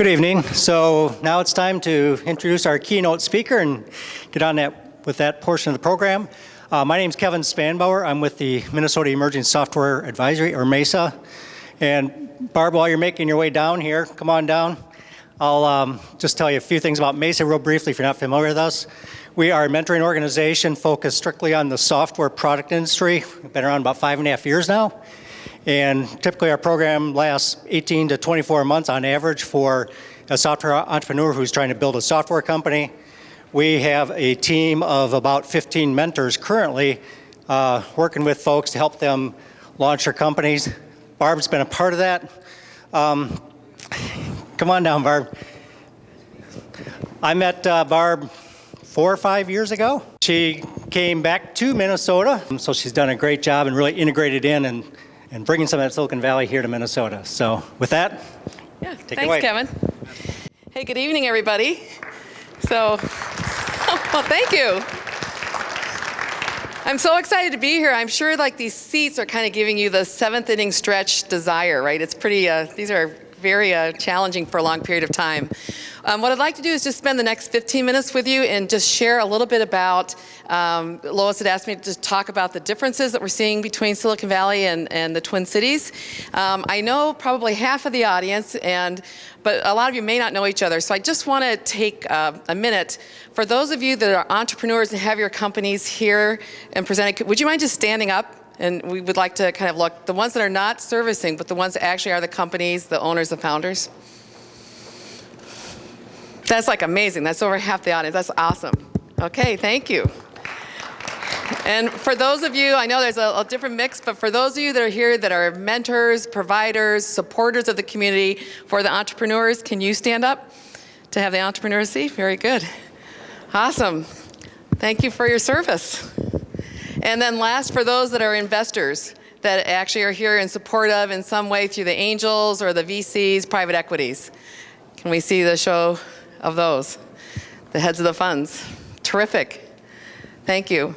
Good evening. So now it's time to introduce our keynote speaker and get on with that portion of the program. My name is Kevin Spanbauer. I'm with the Minnesota Emerging Software Advisory, or MESA. And Barb, while you're making your way down here, come on down. I'll just tell you a few things about MESA real briefly if you're not familiar with us. We are a mentoring organization focused strictly on the software product industry. We've been around about 5.5 years now. And typically our program lasts 18 to 24 months on average for a software entrepreneur who's trying to build a software company. We have a team of about 15 mentors currently working with folks to help them launch their companies. Barb's been a part of that. Come on down, Barb. I met Barb 4 or 5 years ago. She came back to Minnesota, so she's done a great job and really integrated in and bringing some of that Silicon Valley here to Minnesota. So with that, take it away. Thanks, Kevin. Hey, good evening, everybody. So, well, thank you. I'm so excited to be here. I'm sure like these seats are kind of giving you the seventh inning stretch desire, right? It's pretty, these are very challenging for a long period of time. What I'd like to do is just spend the next 15 minutes with you and just share a little bit about, Lois had asked me to just talk about the differences that we're seeing between Silicon Valley and the Twin Cities. I know probably half of the audience, but a lot of you may not know each other, so I just want to take a minute. For those of you that are entrepreneurs and have your companies here and presenting, would you mind just standing up? And we would like to kind of look, the ones that are not servicing, but the ones that actually are the companies, the owners, the founders. That's like amazing. That's over half the audience. That's awesome. Okay, thank you. And for those of you, I know there's a different mix, but for those of you that are here that are mentors, providers, supporters of the community, for the entrepreneurs, can you stand up to have the entrepreneurs see? Very good. Awesome. Thank you for your service. And then last, for those that are investors that actually are here in support of in some way through the angels or the VCs, private equities. Can we see the show of those? The heads of the funds. Terrific. Thank you.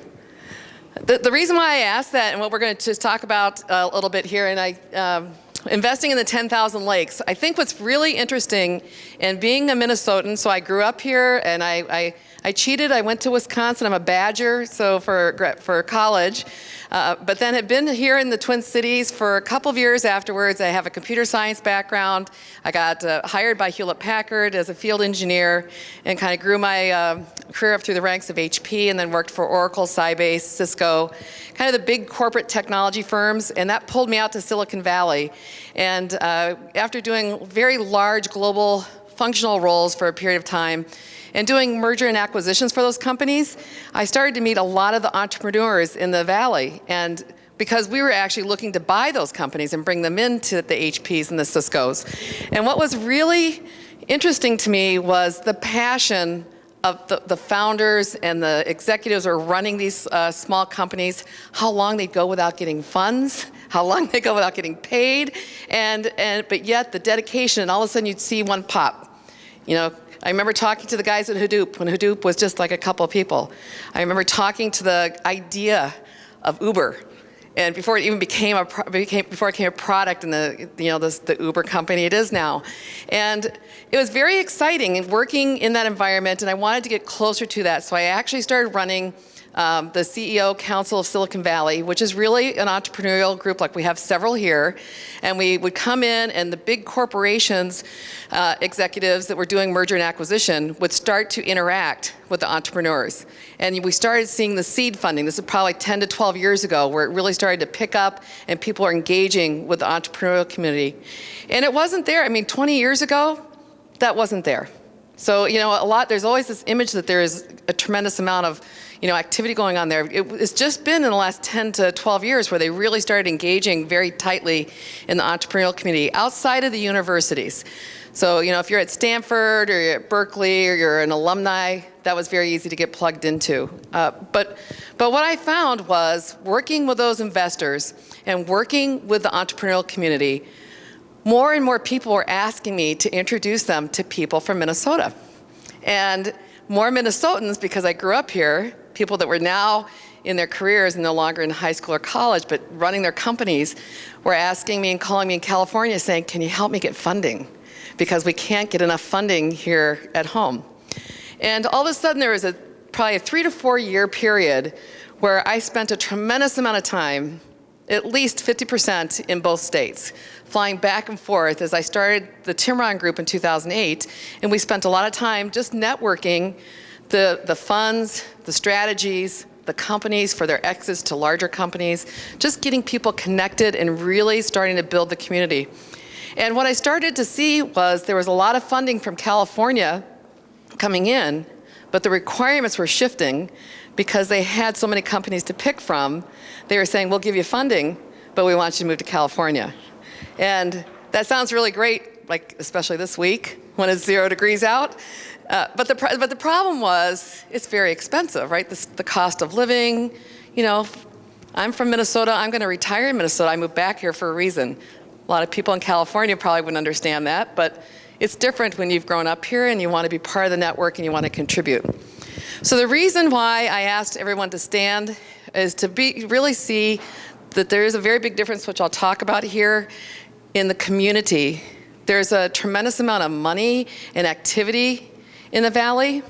The reason why I asked that and what we're going to just talk about a little bit here, and investing in the 10,000 lakes. I think what's really interesting in being a Minnesotan, so I grew up here and I cheated. I went to Wisconsin. I'm a Badger, so for college. But then had been here in the Twin Cities for a couple of years afterwards. I have a computer science background. I got hired by Hewlett-Packard as a field engineer and kind of grew my career up through the ranks of HP and then worked for Oracle, Sybase, Cisco, kind of the big corporate technology firms. And that pulled me out to Silicon Valley. And after doing very large global functional roles for a period of time, and doing merger and acquisitions for those companies, I started to meet a lot of the entrepreneurs in the Valley. And because we were actually looking to buy those companies and bring them into the HPs and the Ciscos. And what was really interesting to me was the passion of the founders and the executives who are running these small companies, how long they'd go without getting funds, how long they go without getting paid, but yet the dedication, and all of a sudden you'd see one pop. You know, I remember talking to the guys at Hadoop when Hadoop was just like a couple of people. I remember talking to the idea of Uber, and before it even became a product in the Uber company it is now, and it was very exciting and working in that environment. And I wanted to get closer to that, so I actually started running the CEO Council of Silicon Valley, which is really an entrepreneurial group, like we have several here. And we would come in and the big corporations, executives that were doing merger and acquisition would start to interact with the entrepreneurs. And we started seeing the seed funding. This is probably 10 to 12 years ago, where it really started to pick up and people are engaging with the entrepreneurial community. And it wasn't there. I mean, 20 years ago, that wasn't there. So, you know, there's always this image that there is a tremendous amount of, activity going on there. It's just been in the last 10 to 12 years where they really started engaging very tightly in the entrepreneurial community outside of the universities. So, if you're at Stanford or you're at Berkeley or you're an alumni, that was very easy to get plugged into. But what I found was working with those investors and working with the entrepreneurial community, more and more people were asking me to introduce them to people from Minnesota. And more Minnesotans, because I grew up here, people that were now in their careers and no longer in high school or college, but running their companies, were asking me and calling me in California saying, can you help me get funding? because we can't get enough funding here at home. And all of a sudden there was probably a 3 to 4 year period where I spent a tremendous amount of time, at least 50% in both states, flying back and forth as I started the Timron Group in 2008, and we spent a lot of time just networking the funds, the strategies, the companies for their exits to larger companies, just getting people connected and really starting to build the community. And what I started to see was there was a lot of funding from California coming in, but the requirements were shifting because they had so many companies to pick from. They were saying, we'll give you funding, but we want you to move to California. And that sounds really great, like especially this week when it's 0 degrees out. But the problem was it's very expensive, right? The cost of living, I'm from Minnesota. I'm going to retire in Minnesota. I moved back here for a reason. A lot of people in California probably wouldn't understand that, but it's different when you've grown up here and you want to be part of the network and you want to contribute. So the reason why I asked everyone to stand is to really see that there is a very big difference, which I'll talk about here, in the community. There's a tremendous amount of money and activity in the Valley.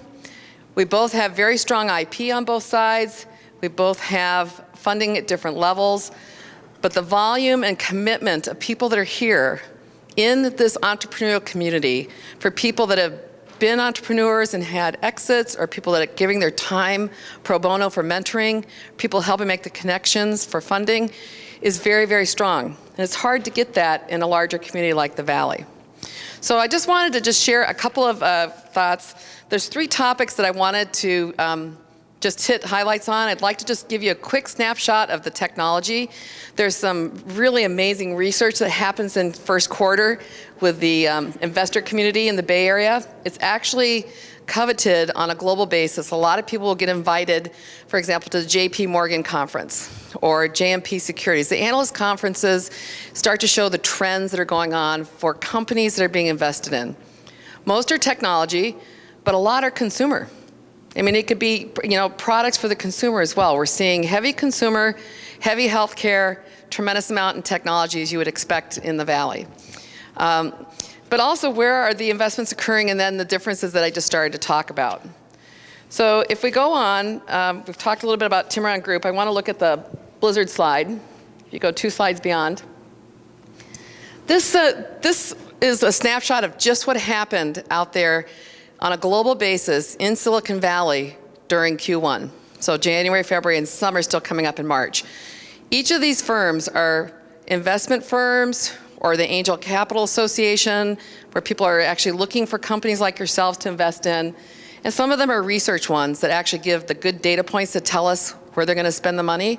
We both have very strong IP on both sides. We both have funding at different levels. But the volume and commitment of people that are here in this entrepreneurial community, for people that have been entrepreneurs and had exits, or people that are giving their time pro bono for mentoring, people helping make the connections for funding, is very, very strong. And it's hard to get that in a larger community like the Valley. So I just wanted to just share a couple of thoughts. There's 3 topics that I wanted to just hit highlights on. I'd like to just give you a quick snapshot of the technology. There's some really amazing research that happens in first quarter with the investor community in the Bay Area. It's actually coveted on a global basis. A lot of people will get invited, for example, to the JP Morgan conference or JMP Securities. The analyst conferences start to show the trends that are going on for companies that are being invested in. Most are technology, but a lot are consumer. I mean, it could be, products for the consumer as well. We're seeing heavy consumer, heavy healthcare, tremendous amount in technology as you would expect in the Valley. But also, where are the investments occurring, and then the differences that I just started to talk about. So if we go on, we've talked a little bit about Timron Group. I want to look at the Blizzard slide. If you go 2 slides beyond. This is a snapshot of just what happened out there on a global basis in Silicon Valley during Q1. So January, February, and some are still coming up in March. Each of these firms are investment firms or the Angel Capital Association, where people are actually looking for companies like yourselves to invest in. And some of them are research ones that actually give the good data points that tell us where they're going to spend the money.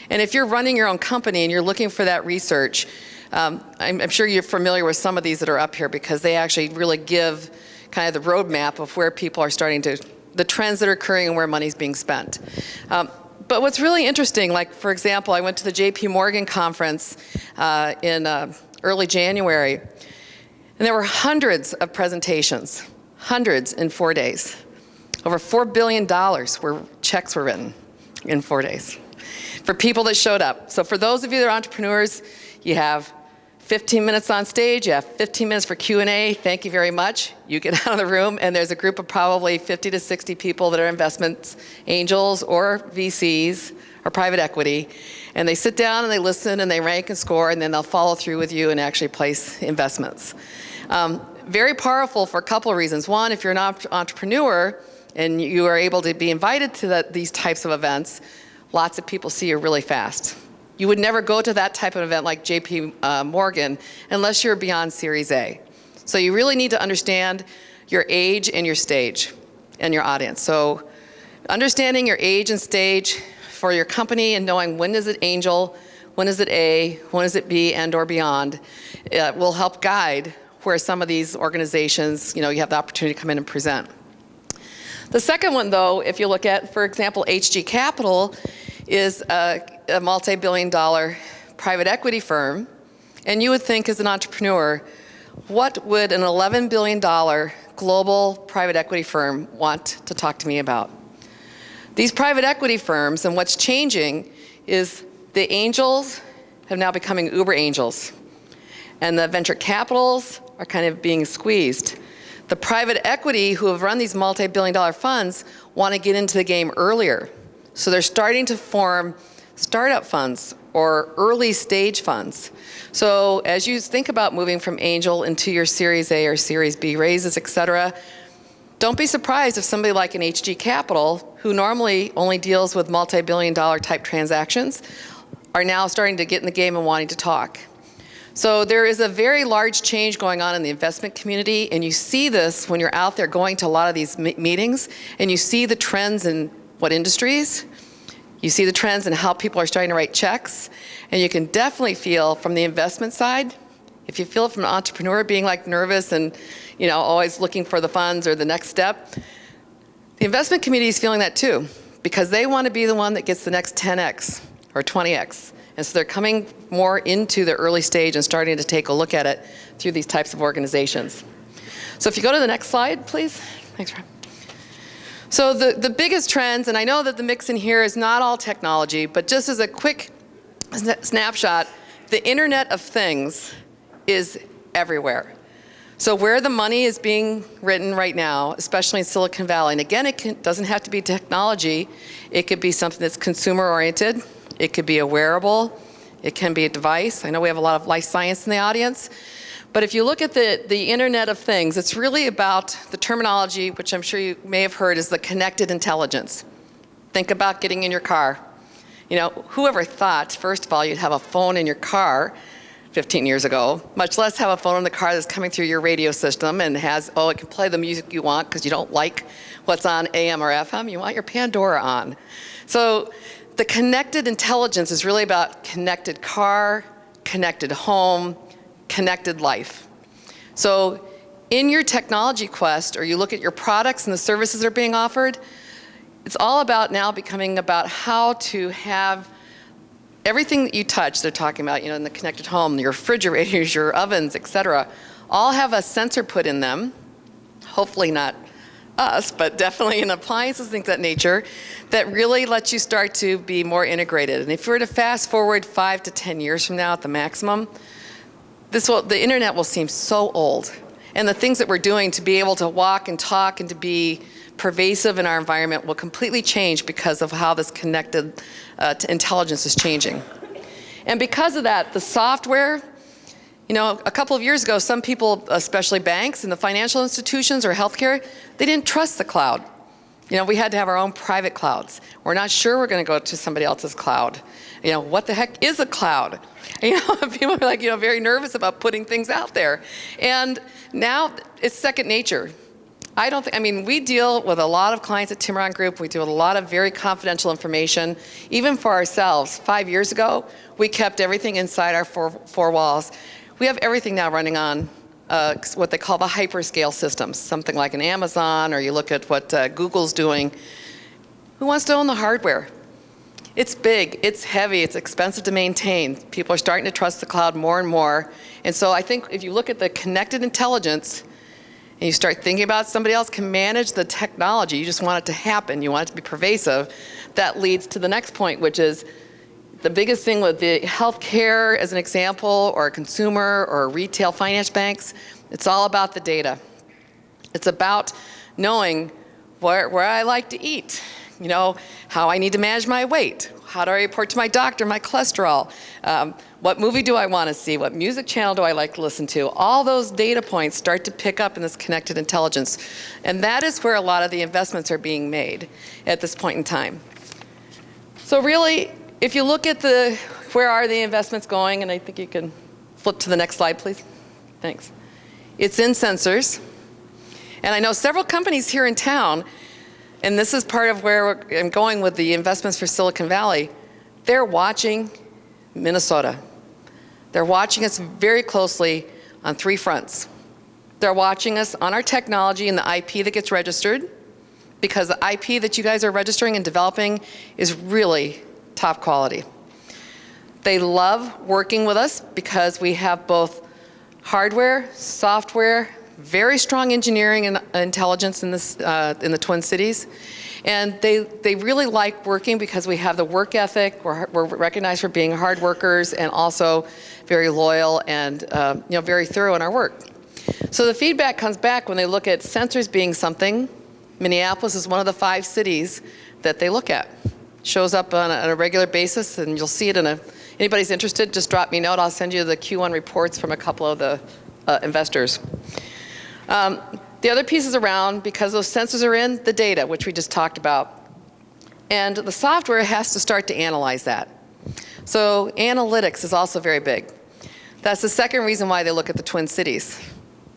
And if you're running your own company and you're looking for that research, I'm sure you're familiar with some of these that are up here because they actually really give kind of the roadmap of where people are starting to, the trends that are occurring and where money's being spent. But what's really interesting, like for example, I went to the JP Morgan conference in early January, and there were hundreds of presentations, hundreds in 4 days. Over $4 billion where checks were written in 4 days for people that showed up. So for those of you that are entrepreneurs, you have 15 minutes on stage, you have 15 minutes for Q&A. Thank you very much. You get out of the room, and there's a group of probably 50 to 60 people that are investment angels or VCs or private equity, and they sit down and they listen and they rank and score, and then they'll follow through with you and actually place investments. Very powerful for a couple of reasons. One, if you're an entrepreneur and you are able to be invited to these types of events, lots of people see you really fast. You would never go to that type of event like JP Morgan unless you're beyond Series A. So you really need to understand your age and your stage and your audience. So understanding your age and stage for your company and knowing when is it angel, when is it A, when is it B, and or beyond, will help guide where some of these organizations, you have the opportunity to come in and present. The second one, though, if you look at, for example, HG Capital is a multi-billion-dollar private equity firm, and you would think as an entrepreneur, what would an $11 billion global private equity firm want to talk to me about? These private equity firms, and what's changing is the angels have now becoming uber angels, and the venture capitals are kind of being squeezed. The private equity who have run these multi-billion-dollar funds want to get into the game earlier. So they're starting to form startup funds or early stage funds. So as you think about moving from angel into your Series A or Series B raises, et cetera, don't be surprised if somebody like an HG Capital, who normally only deals with multi-billion-dollar type transactions, are now starting to get in the game and wanting to talk. So there is a very large change going on in the investment community, and you see this when you're out there going to a lot of these meetings, and you see the trends in what industries, you see the trends in how people are starting to write checks, and you can definitely feel from the investment side, if you feel it from an entrepreneur being like nervous and always looking for the funds or the next step, the investment community is feeling that too, because they want to be the one that gets the next 10x or 20x. And so they're coming more into the early stage and starting to take a look at it through these types of organizations. So if you go to the next slide, please. Thanks, Rob. So the biggest trends, and I know that the mix in here is not all technology, but just as a quick snapshot, the Internet of Things is everywhere. So where the money is being written right now, especially in Silicon Valley, and again, it doesn't have to be technology. It could be something that's consumer-oriented. It could be a wearable. It can be a device. I know we have a lot of life science in the audience. But if you look at the Internet of Things, it's really about the terminology, which I'm sure you may have heard, is the connected intelligence. Think about getting in your car. Whoever thought, first of all, you'd have a phone in your car 15 years ago, much less have a phone in the car that's coming through your radio system and it can play the music you want because you don't like what's on AM or FM. You want your Pandora on. So the connected intelligence is really about connected car, connected home, connected life. So in your technology quest, or you look at your products and the services that are being offered, it's all about now becoming about how to have everything that you touch, they're talking about, in the connected home, your refrigerators, your ovens, et cetera, all have a sensor put in them, hopefully not us, but definitely in appliances, things of that nature, that really lets you start to be more integrated. And if you were to fast forward 5 to 10 years from now at the maximum, the internet will seem so old. And the things that we're doing to be able to walk and talk and to be pervasive in our environment will completely change because of how this connected intelligence is changing. And because of that, the software, a couple of years ago, some people, especially banks and the financial institutions or healthcare, they didn't trust the cloud. We had to have our own private clouds. We're not sure we're going to go to somebody else's cloud. What the heck is a cloud? People are like, very nervous about putting things out there. And now it's second nature. We deal with a lot of clients at Timuron Group. We deal with a lot of very confidential information, even for ourselves. 5 years ago, we kept everything inside our four walls. We have everything now running on what they call the hyperscale systems, something like an Amazon, or you look at what Google's doing. Who wants to own the hardware? It's big, it's heavy, it's expensive to maintain. People are starting to trust the cloud more and more. And so I think if you look at the connected intelligence, and you start thinking about somebody else can manage the technology, you just want it to happen, you want it to be pervasive, that leads to the next point, which is the biggest thing with the healthcare as an example, or a consumer or retail finance banks, it's all about the data. It's about knowing where I like to eat, how I need to manage my weight, how do I report to my doctor my cholesterol, what movie do I want to see, what music channel do I like to listen to. All those data points start to pick up in this connected intelligence. And that is where a lot of the investments are being made at this point in time. So really, if you look at where are the investments going, and I think you can flip to the next slide, please. Thanks. It's in sensors. And I know several companies here in town, and this is part of where I'm going with the investments for Silicon Valley, they're watching Minnesota. They're watching us very closely on 3 fronts. They're watching us on our technology and the IP that gets registered, because the IP that you guys are registering and developing is really top quality. They love working with us because we have both hardware, software, very strong engineering and intelligence in the Twin Cities. And they really like working because we have the work ethic. We're recognized for being hard workers and also very loyal and very thorough in our work. So the feedback comes back when they look at sensors being something. Minneapolis is one of the 5 cities that they look at. Shows up on a regular basis, and you'll see it anybody's interested, just drop me a note. I'll send you the Q1 reports from a couple of the investors. The other piece is around, because those sensors are in, the data, which we just talked about. And the software has to start to analyze that. So analytics is also very big. That's the second reason why they look at the Twin Cities.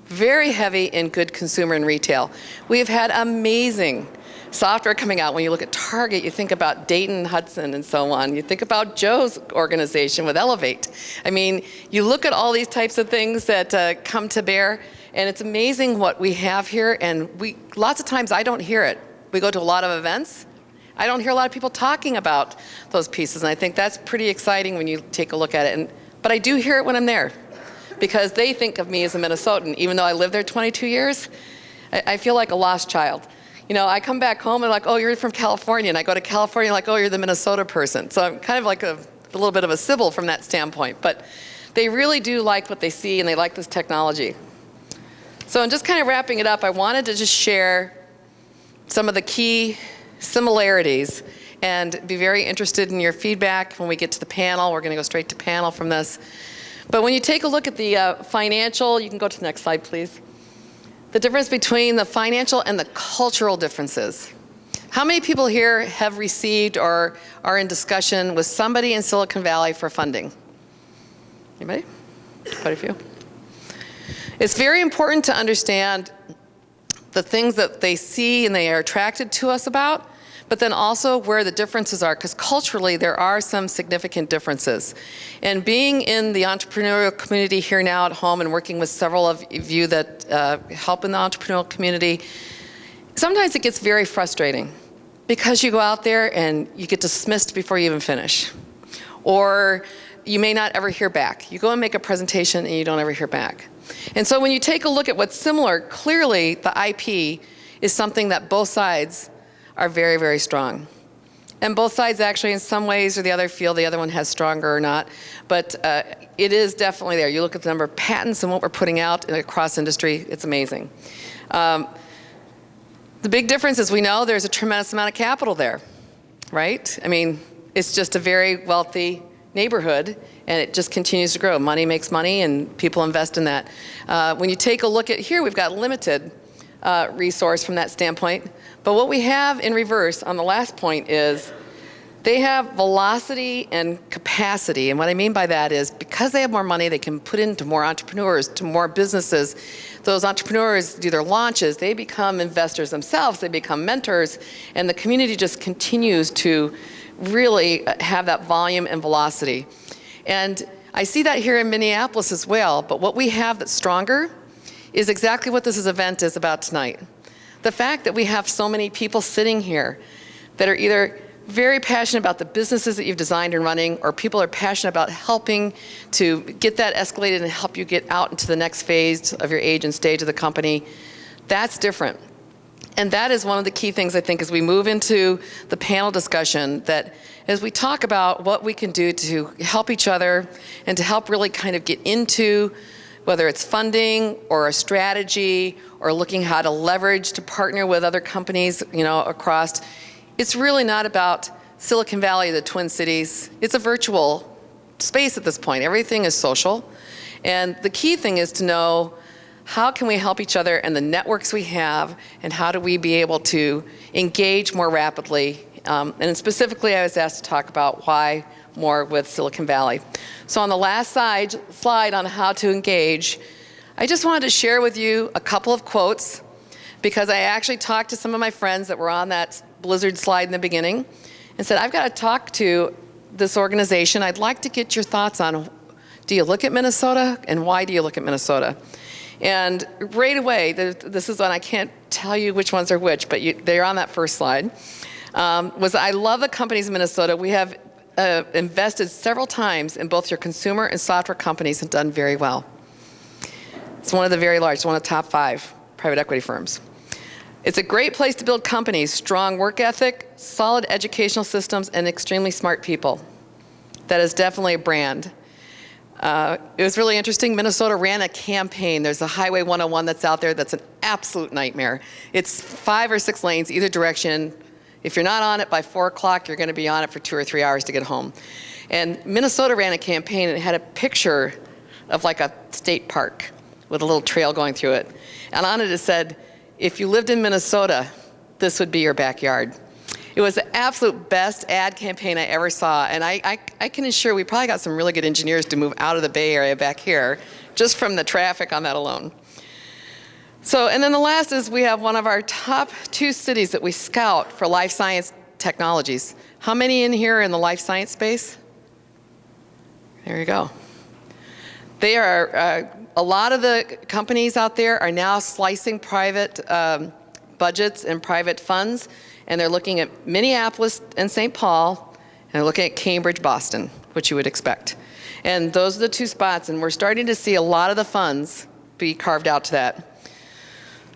Very heavy in good consumer and retail. We have had amazing software coming out. When you look at Target, you think about Dayton, Hudson, and so on. You think about Joe's organization with Elevate. I mean, you look at all these types of things that come to bear, and it's amazing what we have here, and lots of times I don't hear it. We go to a lot of events. I don't hear a lot of people talking about those pieces, and I think that's pretty exciting when you take a look at it. But I do hear it when I'm there, because they think of me as a Minnesotan. Even though I lived there 22 years, I feel like a lost child. You know, I come back home and like, oh, you're from California, and I go to California like, oh, you're the Minnesota person. So I'm kind of like a little bit of a Sybil from that standpoint. But they really do like what they see, and they like this technology. So in just kind of wrapping it up, I wanted to just share some of the key similarities and be very interested in your feedback when we get to the panel. We're going to go straight to panel from this. But when you take a look at the financial, you can go to the next slide, please. The difference between the financial and the cultural differerences. How many people here have received or are in discussion with somebody in Silicon Valley for funding? Anybody? Quite a few. It's very important to understand the things that they see and they are attracted to us about, but then also where the differences are, because culturally there are some significant differences. And being in the entrepreneurial community here now at home and working with several of you that help in the entrepreneurial community, sometimes it gets very frustrating because you go out there and you get dismissed before you even finish. Or you may not ever hear back. You go and make a presentation and you don't ever hear back. And so when you take a look at what's similar, clearly the IP is something that both sides are very, very strong. And both sides actually in some ways or the other feel the other one has stronger or not. But it is definitely there. You look at the number of patents and what we're putting out across industry, it's amazing. The big difference is we know there's a tremendous amount of capital there, right? I mean, it's just a very wealthy neighborhood, and it just continues to grow. Money makes money, and people invest in that. When you take a look at here, we've got limited resource from that standpoint. But what we have in reverse on the last point is they have velocity and capacity. And what I mean by that is because they have more money, they can put into more entrepreneurs, to more businesses. Those entrepreneurs do their launches. They become investors themselves. They become mentors. And the community just continues to really have that volume and velocity. And I see that here in Minneapolis as well. But what we have that's stronger is exactly what this event is about tonight. The fact that we have so many people sitting here that are either very passionate about the businesses that you've designed and running, or people are passionate about helping to get that escalated and help you get out into the next phase of your age and stage of the company, that's different. And that is one of the key things, I think, as we move into the panel discussion, that as we talk about what we can do to help each other and to help really kind of get into whether it's funding or a strategy or looking how to leverage to partner with other companies, you know, across. It's really not about Silicon Valley, the Twin Cities. It's a virtual space at this point. Everything is social. And the key thing is to know how can we help each other and the networks we have, and how do we be able to engage more rapidly. And specifically, I was asked to talk about why more with Silicon Valley. So on the last slide on how to engage, I just wanted to share with you a couple of quotes, because I actually talked to some of my friends that were on that Blizzard slide in the beginning and said, I've got to talk to this organization. I'd like to get your thoughts on, do you look at Minnesota, and why do you look at Minnesota? And right away, this is one, I can't tell you which ones are which, but they're on that first slide, was I love the companies in Minnesota. We have invested several times in both your consumer and software companies and done very well. It's one of the very large, one of the top 5 private equity firms. It's a great place to build companies, strong work ethic, solid educational systems, and extremely smart people. That is definitely a brand. It was really interesting. Minnesota ran a campaign. There's a Highway 101 that's out there that's an absolute nightmare. It's 5 or 6 lanes either direction. If you're not on it by 4 o'clock, you're going to be on it for 2 or 3 hours to get home. And Minnesota ran a campaign and it had a picture of like a state park with a little trail going through it. And on it said, if you lived in Minnesota, this would be your backyard. It was the absolute best ad campaign I ever saw, and I can assure we probably got some really good engineers to move out of the Bay Area back here, just from the traffic on that alone. So, and then the last is we have one of our top 2 cities that we scout for life science technologies. How many in here are in the life science space? There you go. They are, a lot of the companies out there are now slicing private budgets and private funds, and they're looking at Minneapolis and St. Paul, and they're looking at Cambridge, Boston, which you would expect. And those are the 2 spots, and we're starting to see a lot of the funds be carved out to that.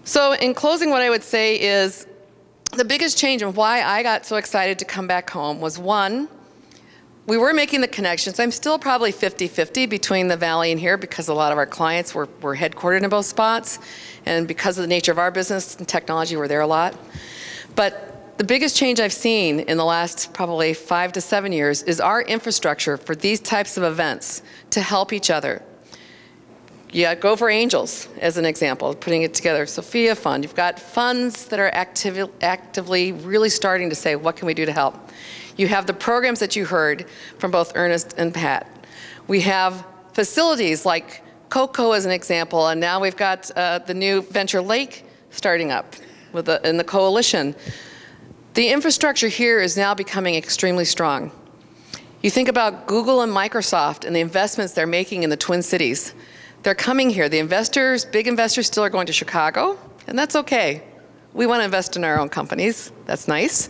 So in closing, what I would say is the biggest change and why I got so excited to come back home was, 1, we were making the connections. I'm still probably 50-50 between the Valley and here because a lot of our clients were headquartered in both spots, and because of the nature of our business and technology, we're there a lot. But the biggest change I've seen in the last probably 5 to 7 years is our infrastructure for these types of events to help each other. Yeah, Go for Angels, as an example, putting it together. Sophia Fund, you've got funds that are actively really starting to say, what can we do to help? You have the programs that you heard from both Ernest and Pat. We have facilities like COCO as an example, and now we've got the new Venture Lake starting up in the coalition. The infrastructure here is now becoming extremely strong. You think about Google and Microsoft and the investments they're making in the Twin Cities. They're coming here. The investors, big investors, still are going to Chicago, and that's okay. We want to invest in our own companies. That's nice.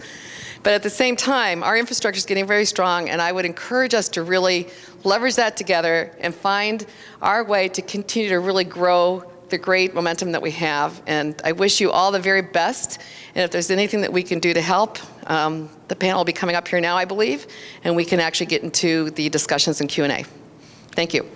But at the same time, our infrastructure is getting very strong, and I would encourage us to really leverage that together and find our way to continue to really grow the great momentum that we have. And I wish you all the very best. And if there's anything that we can do to help, the panel will be coming up here now, I believe, and we can actually get into the discussions and Q&A. Thank you.